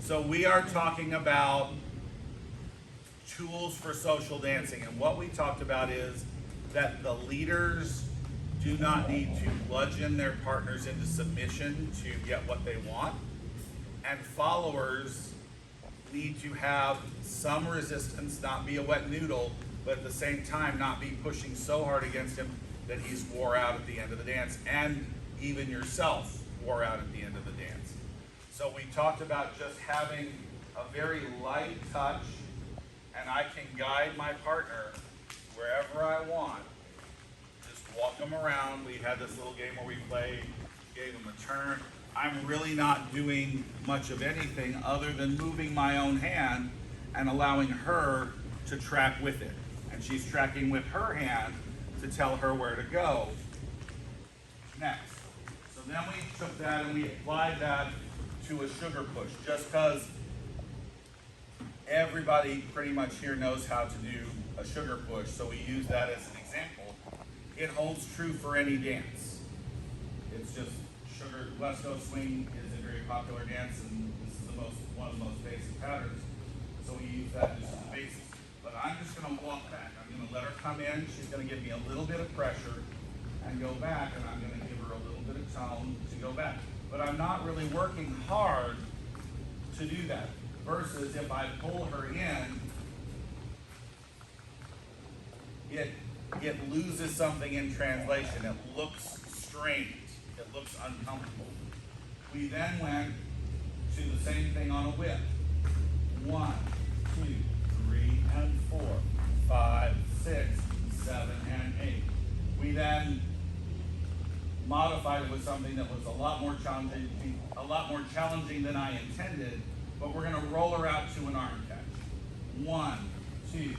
So we are talking about tools for social dancing, and what we talked about is that the leaders do not need to bludgeon their partners into submission to get what they want, and followers need to have some resistance, not be a wet noodle, but at the same time not be pushing so hard against him that he's wore out at the end of the dance, and even yourself wore out at the end of the dance. So we talked about just having a very light touch, and I can guide my partner wherever I want. Just walk them around. We had this little game where we played, gave them a turn. I'm really not doing much of anything other than moving my own hand and allowing her to track with it. And she's tracking with her hand to tell her where to go next. So then we took that and we applied that to a sugar push, just because everybody pretty much here knows how to do a sugar push, so we use that as an example. It holds true for any dance. It's just sugar. Let's Go Swing is a very popular dance, and this is one of the most basic patterns, so we use that just as a basis. But I'm just going to walk back. I'm going to let her come in. She's going to give me a little bit of pressure and go back, and I'm going to give her a little bit of tone to go back. But I'm not really working hard to do that. Versus if I pull her in, it loses something in translation. It looks strained. It looks uncomfortable. We then went to the same thing on a whip. 1, 2, 3, and 4, 5, 6, 7, and 8. We then modified it with something that was a lot more challenging than I intended, but we're going to roll her out to an arm catch. 1, 2,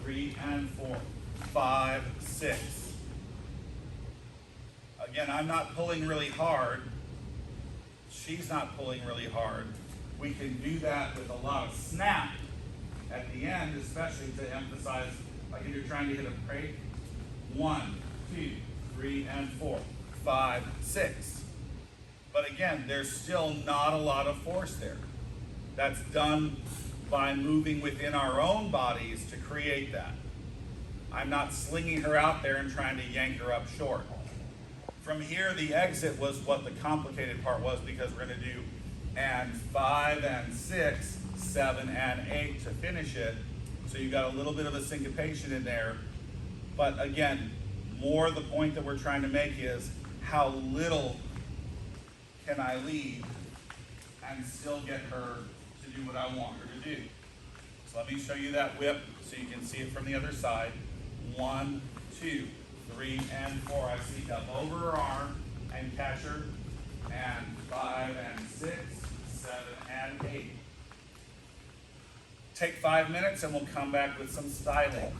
3, and 4, 5, 6. Again, I'm not pulling really hard. She's not pulling really hard. We can do that with a lot of snap at the end, especially to emphasize, like if you're trying to hit a break. 1, 2, 3, and 4, 5, 6. But again, there's still not a lot of force there. That's done by moving within our own bodies to create that. I'm not slinging her out there and trying to yank her up short. From here, the exit was what the complicated part was, because we're going to do and 5 and 6, 7 and 8 to finish it. So you got a little bit of a syncopation in there. But again, more the point that we're trying to make is how little can I lead and still get her to do what I want her to do. So let me show you that whip so you can see it from the other side. 1, 2, 3, and 4. I sneak up over her arm and catch her. And 5 and 6, 7 and 8. Take 5 minutes and we'll come back with some styling.